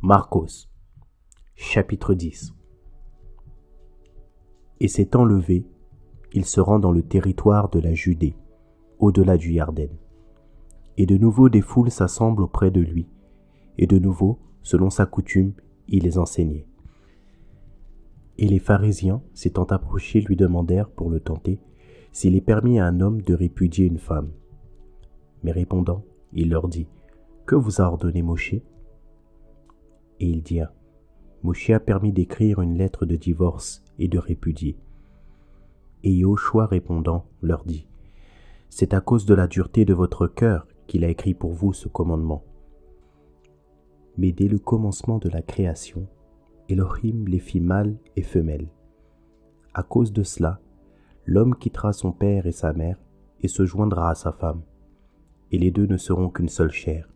Marcos, chapitre 10. Et s'étant levé, il se rend dans le territoire de la Judée, au-delà du Jourdain. Et de nouveau des foules s'assemblent auprès de lui, et de nouveau, selon sa coutume, il les enseignait. Et les pharisiens, s'étant approchés, lui demandèrent, pour le tenter, s'il est permis à un homme de répudier une femme. Mais répondant, il leur dit, « Que vous a ordonné Moshe ?» Et ils dirent, « Moshe a permis d'écrire une lettre de divorce et de répudier. » Et Yahushua répondant, leur dit, « C'est à cause de la dureté de votre cœur qu'il a écrit pour vous ce commandement. » Mais dès le commencement de la création, Elohim les fit mâles et femelles. À cause de cela, l'homme quittera son père et sa mère et se joindra à sa femme, et les deux ne seront qu'une seule chair.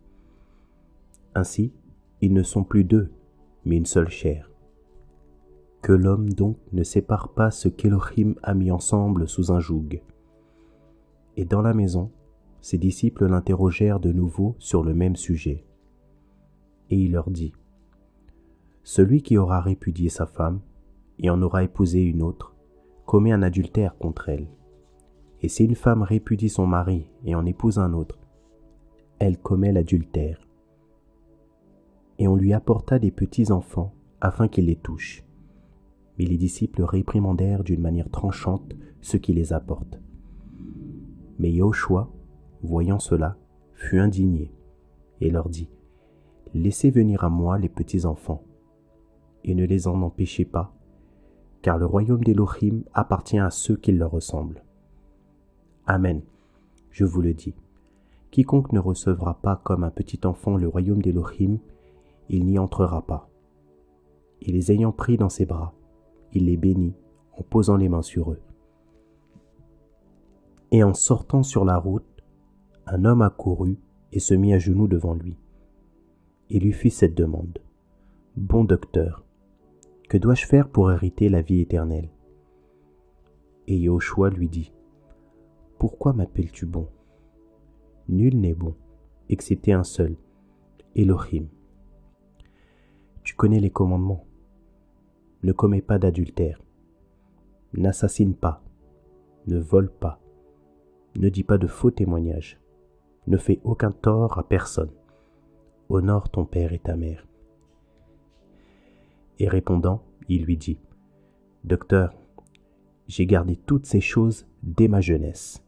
Ainsi, ils ne sont plus deux, mais une seule chair. Que l'homme donc ne sépare pas ce qu'Elohim a mis ensemble sous un joug. Et dans la maison, ses disciples l'interrogèrent de nouveau sur le même sujet. Et il leur dit, « Celui qui aura répudié sa femme et en aura épousé une autre, commet un adultère contre elle. Et si une femme répudie son mari et en épouse un autre, elle commet l'adultère. » Et on lui apporta des petits-enfants afin qu'il les touche. Mais les disciples réprimandèrent d'une manière tranchante ceux qui les apportent. Mais Yahushua, voyant cela, fut indigné et leur dit, « Laissez venir à moi les petits-enfants, et ne les en empêchez pas, car le royaume d'Elohim appartient à ceux qui leur ressemblent. Amen, je vous le dis, quiconque ne recevra pas comme un petit enfant le royaume d'Elohim, il n'y entrera pas. » Et les ayant pris dans ses bras, il les bénit en posant les mains sur eux. Et en sortant sur la route, un homme accourut et se mit à genoux devant lui. Il lui fit cette demande. « Bon docteur, que dois-je faire pour hériter la vie éternelle ?» Et Yahushua lui dit, « Pourquoi m'appelles-tu bon? Nul n'est bon, excepté un seul, Elohim. Tu connais les commandements. Ne commets pas d'adultère. N'assassine pas. Ne vole pas. Ne dis pas de faux témoignages. Ne fais aucun tort à personne. Honore ton père et ta mère. » Et répondant, il lui dit, « Docteur, j'ai gardé toutes ces choses dès ma jeunesse. »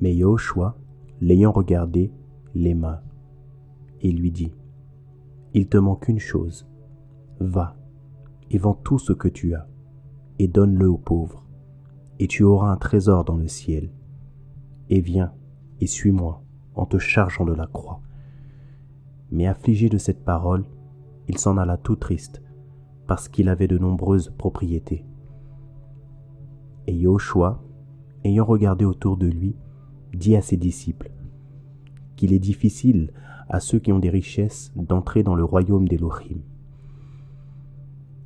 Mais Yahushua, l'ayant regardé, l'aima, et lui dit, « Il te manque une chose. Va, et vends tout ce que tu as, et donne-le aux pauvres, et tu auras un trésor dans le ciel. Et viens, et suis-moi, en te chargeant de la croix. » Mais affligé de cette parole, il s'en alla tout triste, parce qu'il avait de nombreuses propriétés. Et Yahushua, ayant regardé autour de lui, dit à ses disciples qu'il est difficile à ceux qui ont des richesses d'entrer dans le royaume d'Elohim.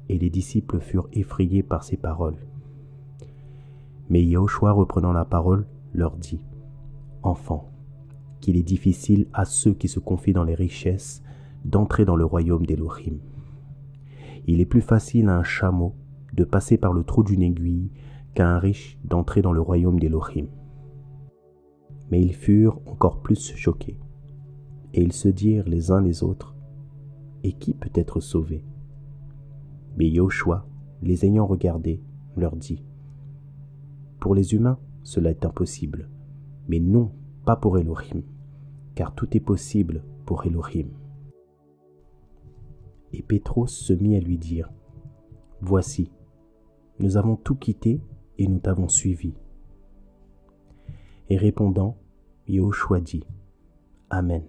Et les disciples furent effrayés par ces paroles. Mais Yahushua, reprenant la parole, leur dit, « Enfants, qu'il est difficile à ceux qui se confient dans les richesses d'entrer dans le royaume d'Elohim. Il est plus facile à un chameau de passer par le trou d'une aiguille qu'à un riche d'entrer dans le royaume d'Elohim. » Mais ils furent encore plus choqués, et ils se dirent les uns les autres, « Et qui peut être sauvé ?» Mais Yahushua, les ayant regardés, leur dit, « Pour les humains, cela est impossible, mais non, pas pour Elohim, car tout est possible pour Elohim. » Et Pétros se mit à lui dire, « Voici, nous avons tout quitté et nous t'avons suivi. » Et répondant, Yahushua dit, « Amen,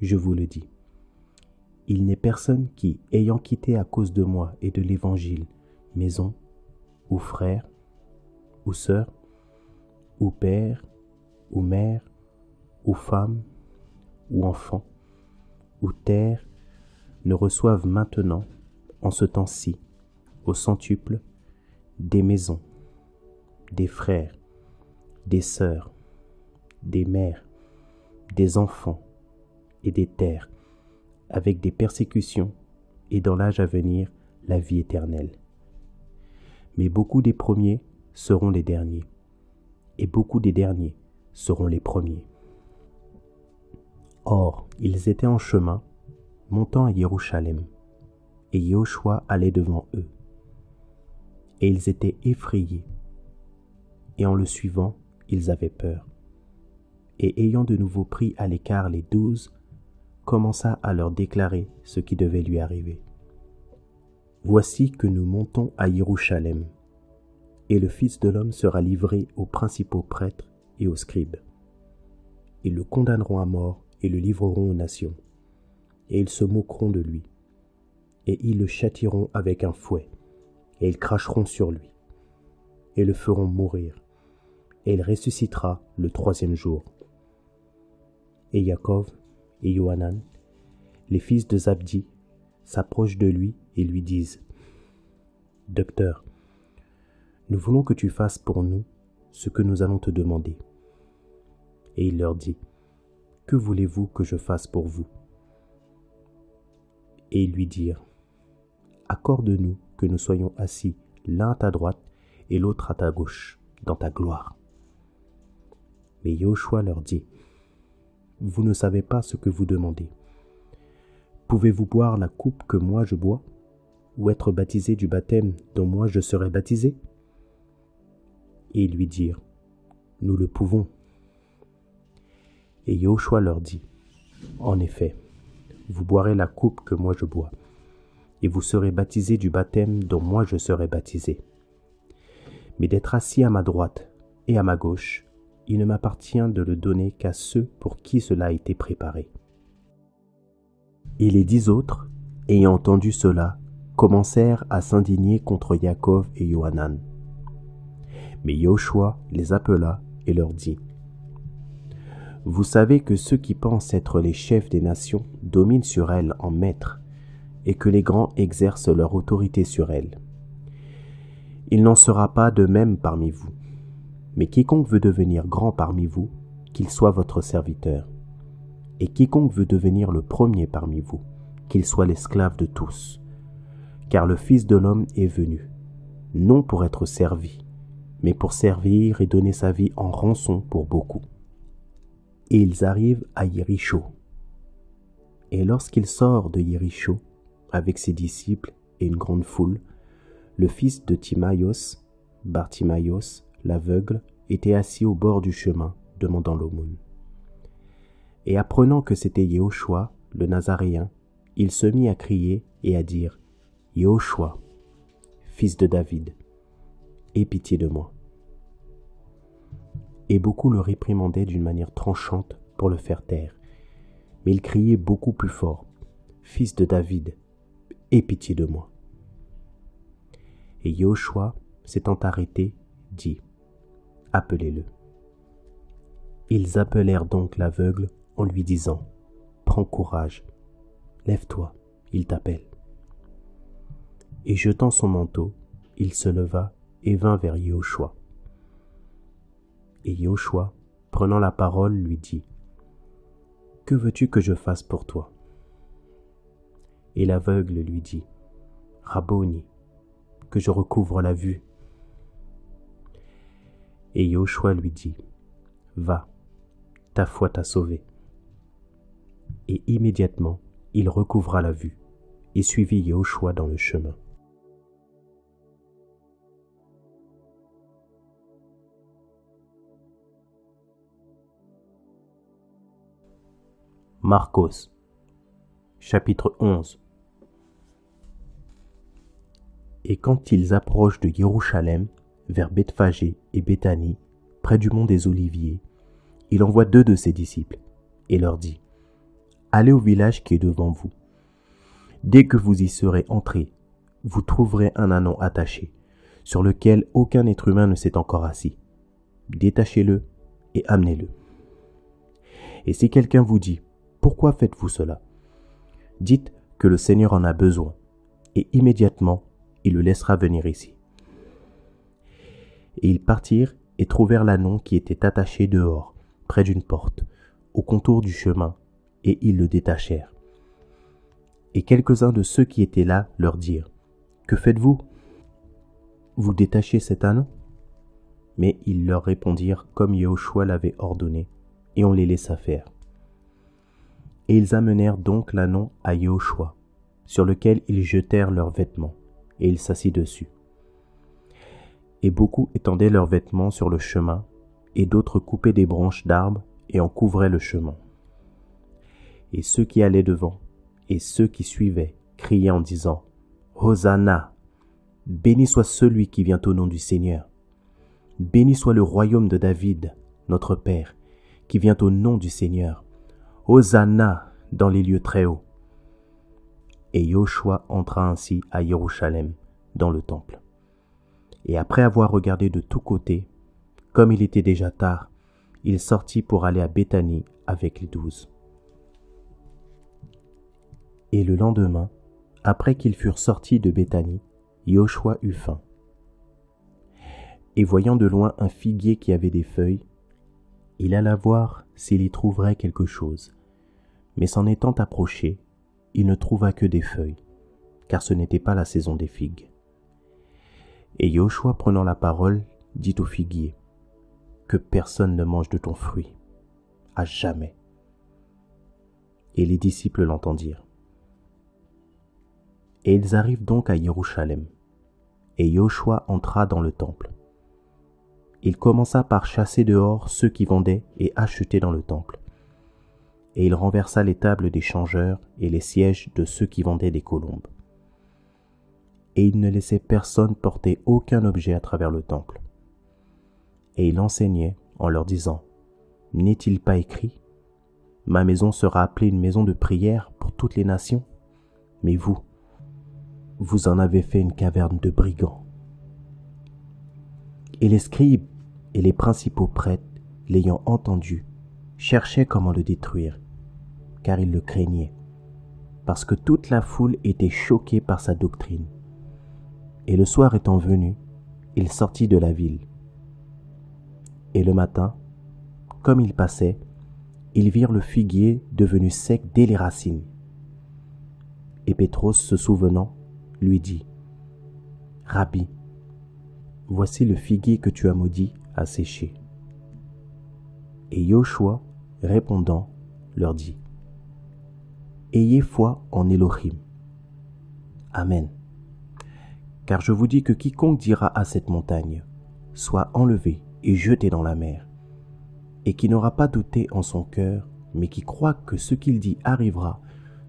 je vous le dis. Il n'est personne qui, ayant quitté à cause de moi et de l'Évangile, maison, ou frère, ou sœur, ou père, ou mère, ou femme, ou enfant, ou terre, ne reçoivent maintenant, en ce temps-ci, au centuple, des maisons, des frères, des sœurs, des mères, des enfants et des terres, avec des persécutions, et dans l'âge à venir, la vie éternelle. Mais beaucoup des premiers seront les derniers, et beaucoup des derniers seront les premiers. Or, ils étaient en chemin, montant à Jérusalem, et Yahushua allait devant eux. Et ils étaient effrayés, et en le suivant, ils avaient peur. Et ayant de nouveau pris à l'écart les 12, commença à leur déclarer ce qui devait lui arriver. Voici que nous montons à Jérusalem, et le Fils de l'homme sera livré aux principaux prêtres et aux scribes. Ils le condamneront à mort et le livreront aux nations, et ils se moqueront de lui, et ils le châtieront avec un fouet, et ils cracheront sur lui, et le feront mourir, et il ressuscitera le 3e jour. Et Yaakov et Yohanan, les fils de Zabdi, s'approchent de lui et lui disent : « Docteur, nous voulons que tu fasses pour nous ce que nous allons te demander. » Et il leur dit : « Que voulez-vous que je fasse pour vous ? » Et ils lui dirent : « Accorde-nous que nous soyons assis l'un à ta droite et l'autre à ta gauche, dans ta gloire. » Mais Yahushua leur dit : « Vous ne savez pas ce que vous demandez. Pouvez-vous boire la coupe que moi je bois, ou être baptisé du baptême dont moi je serai baptisé ? » Et ils lui dirent : « Nous le pouvons. » Et Yahushua leur dit : « En effet, vous boirez la coupe que moi je bois, et vous serez baptisés du baptême dont moi je serai baptisé. Mais d'être assis à ma droite et à ma gauche, il ne m'appartient de le donner qu'à ceux pour qui cela a été préparé. » Et les 10 autres, ayant entendu cela, commencèrent à s'indigner contre Yaakov et Yohanan. Mais Yahushua les appela et leur dit : « Vous savez que ceux qui pensent être les chefs des nations dominent sur elles en maîtres, et que les grands exercent leur autorité sur elles. Il n'en sera pas de même parmi vous, mais quiconque veut devenir grand parmi vous, qu'il soit votre serviteur. Et quiconque veut devenir le premier parmi vous, qu'il soit l'esclave de tous. Car le Fils de l'homme est venu, non pour être servi, mais pour servir et donner sa vie en rançon pour beaucoup. » Et ils arrivent à Jéricho. Et lorsqu'il sort de Jéricho, avec ses disciples et une grande foule, le fils de Timaïos, Bartimaïos, l'aveugle, était assis au bord du chemin, demandant l'aumône. Et apprenant que c'était Yahushua, le Nazaréen, il se mit à crier et à dire : « Yahushua, fils de David, aie pitié de moi. » Et beaucoup le réprimandaient d'une manière tranchante pour le faire taire. Mais il criait beaucoup plus fort : « Fils de David, aie pitié de moi. » Et Yahushua, s'étant arrêté, dit : « Appelez-le. » Ils appelèrent donc l'aveugle en lui disant : « Prends courage, lève-toi, il t'appelle. » Et jetant son manteau, il se leva et vint vers Yahushua. Et Yahushua, prenant la parole, lui dit : « Que veux-tu que je fasse pour toi ? » Et l'aveugle lui dit : « Rabboni, que je recouvre la vue. » Et Yahushua lui dit : « Va, ta foi t'a sauvé. » Et immédiatement, il recouvra la vue et suivit Yahushua dans le chemin. Marcos, chapitre 11. Et quand ils approchent de Jérusalem, vers Bethphagée et Béthanie, près du mont des Oliviers, il envoie 2 de ses disciples et leur dit : « Allez au village qui est devant vous. Dès que vous y serez entrés, vous trouverez un ânon attaché, sur lequel aucun être humain ne s'est encore assis. Détachez-le et amenez-le. Et si quelqu'un vous dit : pourquoi faites-vous cela ? Dites que le Seigneur en a besoin, et immédiatement il le laissera venir ici. » Et ils partirent et trouvèrent l'ânon qui était attaché dehors, près d'une porte, au contour du chemin, et ils le détachèrent. Et quelques-uns de ceux qui étaient là leur dirent, « Que faites-vous? Vous détachez cet âne ?» Mais ils leur répondirent comme Yahushua l'avait ordonné, et on les laissa faire. Et ils amenèrent donc l'ânon à Yahushua, sur lequel ils jetèrent leurs vêtements, et il s'assit dessus. Et beaucoup étendaient leurs vêtements sur le chemin, et d'autres coupaient des branches d'arbres et en couvraient le chemin. Et ceux qui allaient devant, et ceux qui suivaient, criaient en disant, « Hosanna! Béni soit celui qui vient au nom du Seigneur. Béni soit le royaume de David, notre Père, qui vient au nom du Seigneur. Hosanna dans les lieux très hauts. » Et Yahushua entra ainsi à Jérusalem, dans le temple. Et après avoir regardé de tous côtés, comme il était déjà tard, il sortit pour aller à Béthanie avec les 12. Et le lendemain, après qu'ils furent sortis de Béthanie, Yahushua eut faim. Et voyant de loin un figuier qui avait des feuilles, il alla voir s'il y trouverait quelque chose. Mais s'en étant approché, il ne trouva que des feuilles, car ce n'était pas la saison des figues. Et Yahushua, prenant la parole, dit au figuier, « Que personne ne mange de ton fruit, à jamais. » Et les disciples l'entendirent. Et ils arrivent donc à Jérusalem, et Yahushua entra dans le temple. Il commença par chasser dehors ceux qui vendaient et achetaient dans le temple. Et il renversa les tables des changeurs et les sièges de ceux qui vendaient des colombes. Et il ne laissait personne porter aucun objet à travers le temple. Et il enseignait en leur disant, « N'est-il pas écrit, ma maison sera appelée une maison de prière pour toutes les nations, mais vous en avez fait une caverne de brigands. » Et les scribes et les principaux prêtres, l'ayant entendu, cherchaient comment le détruire, car ils le craignaient, parce que toute la foule était choquée par sa doctrine. Et le soir étant venu, il sortit de la ville. Et le matin, comme il passait, ils virent le figuier devenu sec dès les racines. Et Pétros, se souvenant, lui dit, « Rabbi, voici le figuier que tu as maudit a séché. » Et Yahushua, répondant, leur dit, « Ayez foi en Elohim. Amen. Car je vous dis que quiconque dira à cette montagne, sois enlevé et jeté dans la mer, et qui n'aura pas douté en son cœur, mais qui croit que ce qu'il dit arrivera,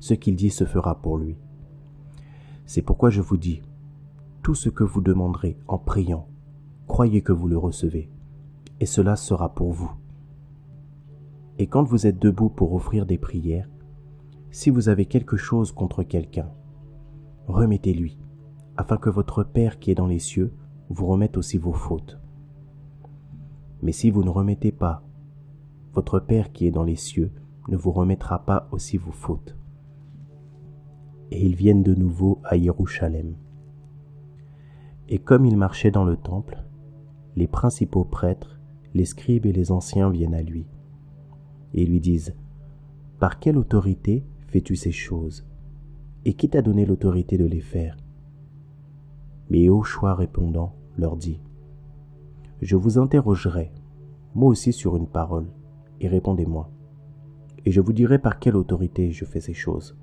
ce qu'il dit se fera pour lui. C'est pourquoi je vous dis, tout ce que vous demanderez en priant, croyez que vous le recevez, et cela sera pour vous. Et quand vous êtes debout pour offrir des prières, si vous avez quelque chose contre quelqu'un, remettez-lui, afin que votre Père qui est dans les cieux vous remette aussi vos fautes. Mais si vous ne remettez pas, votre Père qui est dans les cieux ne vous remettra pas aussi vos fautes. » Et ils viennent de nouveau à Jérusalem. Et comme il marchait dans le temple, les principaux prêtres, les scribes et les anciens viennent à lui, et lui disent, « Par quelle autorité fais-tu ces choses? Et qui t'a donné l'autorité de les faire? » Mais Yahushua répondant leur dit, « Je vous interrogerai, moi aussi sur une parole, et répondez-moi, et je vous dirai par quelle autorité je fais ces choses.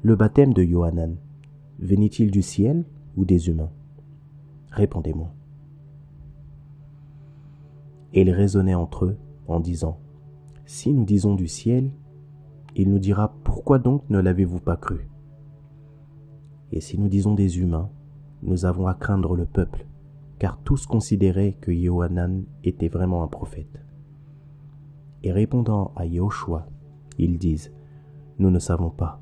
Le baptême de Yohanan, venait-il du ciel ou des humains? Répondez-moi. » Et ils raisonnaient entre eux en disant, « Si nous disons du ciel, il nous dira, pourquoi donc ne l'avez-vous pas cru? Et si nous disons des humains, nous avons à craindre le peuple, car tous considéraient que Yohanan était vraiment un prophète. » Et répondant à Yahushua, ils disent, « Nous ne savons pas. »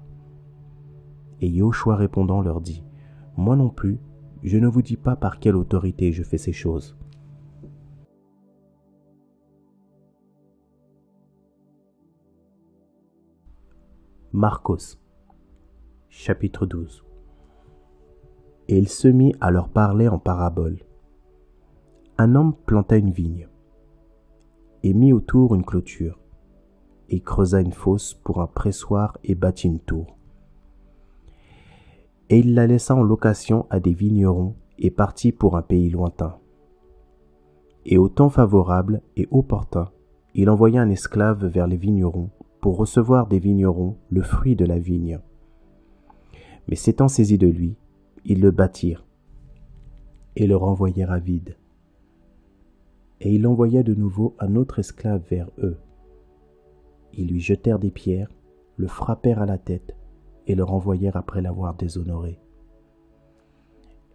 Et Yahushua répondant leur dit, « Moi non plus, je ne vous dis pas par quelle autorité je fais ces choses. » Marcos, chapitre 12. Et il se mit à leur parler en parabole. Un homme planta une vigne, et mit autour une clôture, et creusa une fosse pour un pressoir et bâtit une tour. Et il la laissa en location à des vignerons et partit pour un pays lointain. Et au temps favorable et opportun, il envoya un esclave vers les vignerons pour recevoir des vignerons le fruit de la vigne. Mais s'étant saisis de lui, ils le battirent et le renvoyèrent à vide. Et il envoya de nouveau un autre esclave vers eux. Ils lui jetèrent des pierres, le frappèrent à la tête et le renvoyèrent après l'avoir déshonoré.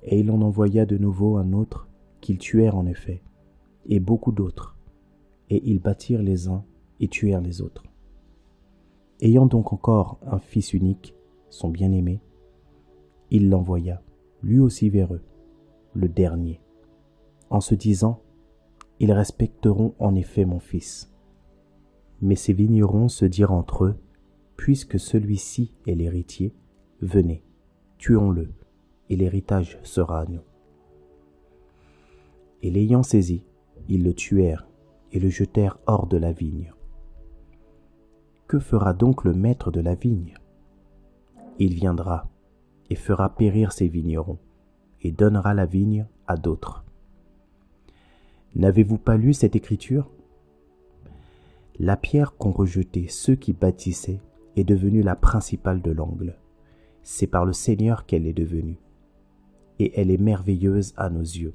Et il en envoya de nouveau un autre qu'ils tuèrent en effet, et beaucoup d'autres, et ils battirent les uns et tuèrent les autres. Ayant donc encore un fils unique, son bien-aimé, il l'envoya, lui aussi vers eux, le dernier, en se disant, « Ils respecteront en effet mon fils. » Mais ces vignerons se dirent entre eux, « Puisque celui-ci est l'héritier, venez, tuons-le, et l'héritage sera à nous. » Et l'ayant saisi, ils le tuèrent et le jetèrent hors de la vigne. Que fera donc le maître de la vigne? Il viendra et fera périr ses vignerons, et donnera la vigne à d'autres. N'avez-vous pas lu cette écriture? La pierre qu'ont rejetée ceux qui bâtissaient est devenue la principale de l'angle. C'est par le Seigneur qu'elle est devenue, et elle est merveilleuse à nos yeux.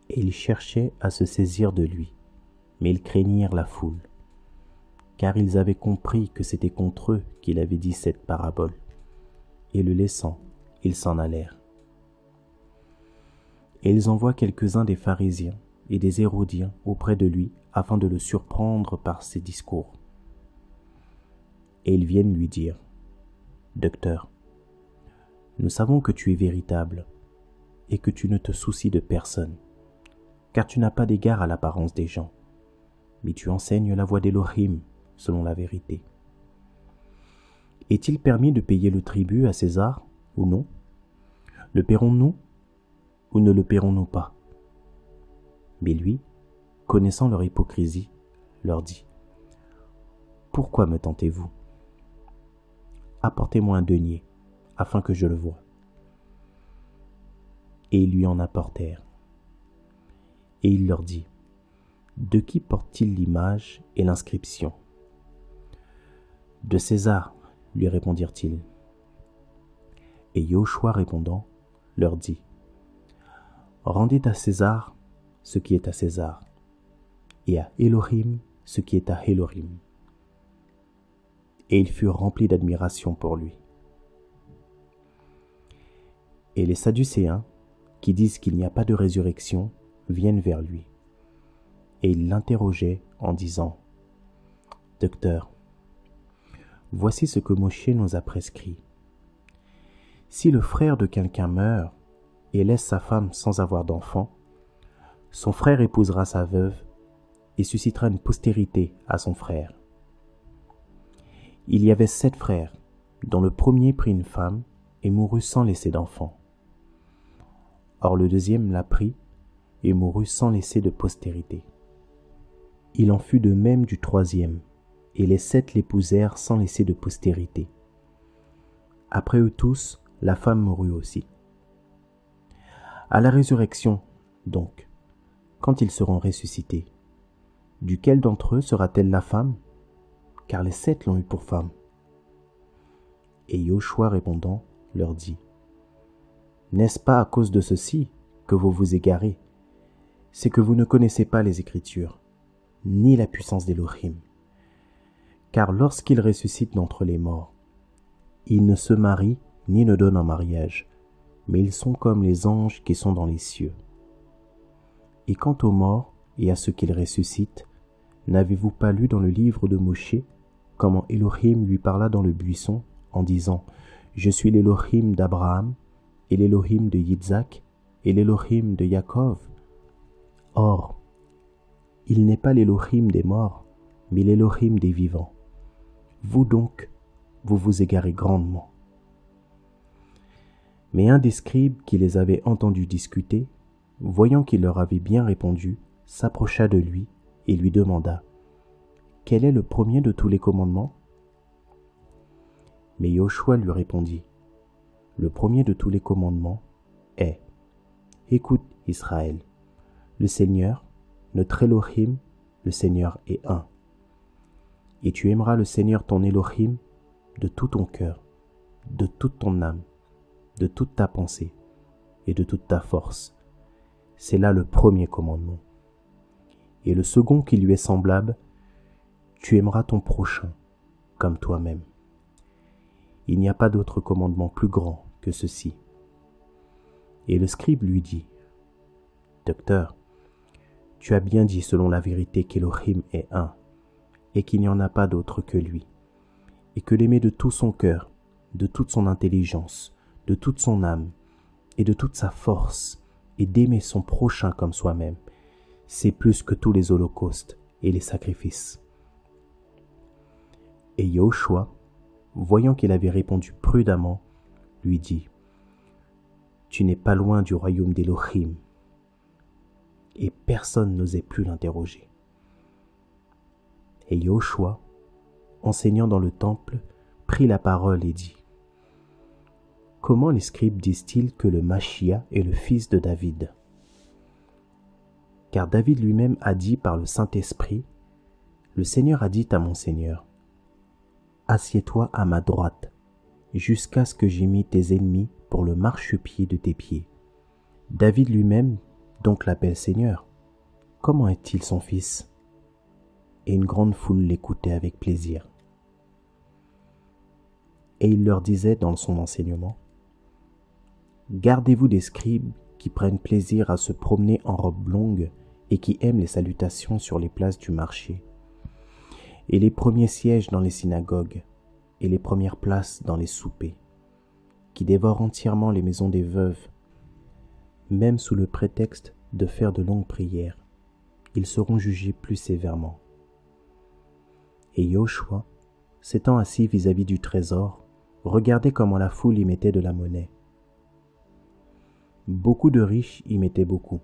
Et ils cherchaient à se saisir de lui, mais ils craignirent la foule, car ils avaient compris que c'était contre eux qu'il avait dit cette parabole, et le laissant, ils s'en allèrent. Et ils envoient quelques-uns des pharisiens et des hérodiens auprès de lui afin de le surprendre par ses discours. Et ils viennent lui dire, « Docteur, nous savons que tu es véritable et que tu ne te soucies de personne, car tu n'as pas d'égard à l'apparence des gens, mais tu enseignes la voie d'Élohim selon la vérité. Est-il permis de payer le tribut à César ou non? Le paierons-nous ou ne le paierons-nous pas? » Mais lui, connaissant leur hypocrisie, leur dit, « Pourquoi me tentez-vous? Apportez-moi un denier, afin que je le voie. » Et ils lui en apportèrent. Et il leur dit, « De qui porte-t-il l'image et l'inscription? » « De César, lui répondirent-ils. Et Yoshua répondant, leur dit, « Rendez à César ce qui est à César, et à Élohim ce qui est à Élohim. » Et ils furent remplis d'admiration pour lui. Et les Sadducéens, qui disent qu'il n'y a pas de résurrection, viennent vers lui. Et ils l'interrogeaient en disant, « Docteur, voici ce que Moshe nous a prescrit. Si le frère de quelqu'un meurt et laisse sa femme sans avoir d'enfant, son frère épousera sa veuve et suscitera une postérité à son frère. Il y avait 7 frères, dont le premier prit une femme et mourut sans laisser d'enfant. Or le deuxième la prit et mourut sans laisser de postérité. Il en fut de même du troisième, et les 7 l'épousèrent sans laisser de postérité. Après eux tous, la femme mourut aussi. À la résurrection, donc, quand ils seront ressuscités, duquel d'entre eux sera-t-elle la femme? Car les 7 l'ont eue pour femme. » Et Yoshua répondant, leur dit, « N'est-ce pas à cause de ceci que vous vous égarez? C'est que vous ne connaissez pas les Écritures, ni la puissance d'Élohim. Car lorsqu'il ressuscite d'entre les morts, ils ne se marient ni ne donnent en mariage, mais ils sont comme les anges qui sont dans les cieux. Et quant aux morts et à ceux qu'ils ressuscitent, n'avez-vous pas lu dans le livre de Moshe comment Élohim lui parla dans le buisson en disant « Je suis l'Élohim d'Abraham et l'Élohim de Yitzhak et l'Élohim de Yaakov » Or, il n'est pas l'Élohim des morts, mais l'Élohim des vivants. Vous donc, vous vous égarez grandement. Mais un des scribes qui les avait entendus discuter, voyant qu'il leur avait bien répondu, s'approcha de lui et lui demanda « Quel est le premier de tous les commandements ?» Mais Yoshua lui répondit « Le premier de tous les commandements est: écoute Israël, le Seigneur, notre Elohim, le Seigneur est un. Et tu aimeras le Seigneur ton Elohim de tout ton cœur, de toute ton âme, de toute ta pensée et de toute ta force. C'est là le premier commandement. Et le second qui lui est semblable: tu aimeras ton prochain comme toi-même. Il n'y a pas d'autre commandement plus grand que ceci. Et le scribe lui dit: Docteur, tu as bien dit selon la vérité qu'Elohim est un, et qu'il n'y en a pas d'autre que lui, et que l'aimer de tout son cœur, de toute son intelligence, de toute son âme, et de toute sa force, et d'aimer son prochain comme soi-même, c'est plus que tous les holocaustes et les sacrifices. Et Yahushua, voyant qu'il avait répondu prudemment, lui dit: tu n'es pas loin du royaume d'Elohim. Et personne n'osait plus l'interroger. Et Yahushua, enseignant dans le temple, prit la parole et dit: comment les scribes disent-ils que le Machia est le fils de David? Car David lui-même a dit par le Saint-Esprit: le Seigneur a dit à mon Seigneur: assieds-toi à ma droite, jusqu'à ce que j'aie mis tes ennemis pour le marchepied de tes pieds. David lui-même donc l'appelle Seigneur. Comment est-il son fils? Et une grande foule l'écoutait avec plaisir. Et il leur disait dans son enseignement: gardez-vous des scribes qui prennent plaisir à se promener en robe longue et qui aiment les salutations sur les places du marché, et les premiers sièges dans les synagogues, et les premières places dans les soupers, qui dévorent entièrement les maisons des veuves, même sous le prétexte de faire de longues prières. Ils seront jugés plus sévèrement. Et Yahushua, s'étant assis vis-à-vis du trésor, regardait comment la foule y mettait de la monnaie. Beaucoup de riches y mettaient beaucoup,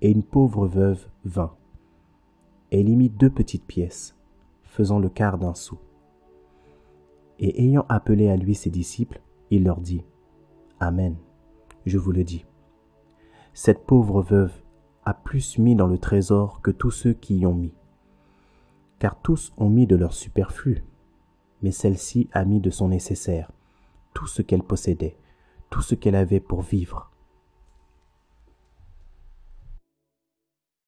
et une pauvre veuve 20. Et elle y mit 2 petites pièces, faisant le quart d'un sou. Et ayant appelé à lui ses disciples, il leur dit: Amen, je vous le dis. Cette pauvre veuve a plus mis dans le trésor que tous ceux qui y ont mis. Car tous ont mis de leur superflu, mais celle-ci a mis de son nécessaire, tout ce qu'elle possédait, tout ce qu'elle avait pour vivre.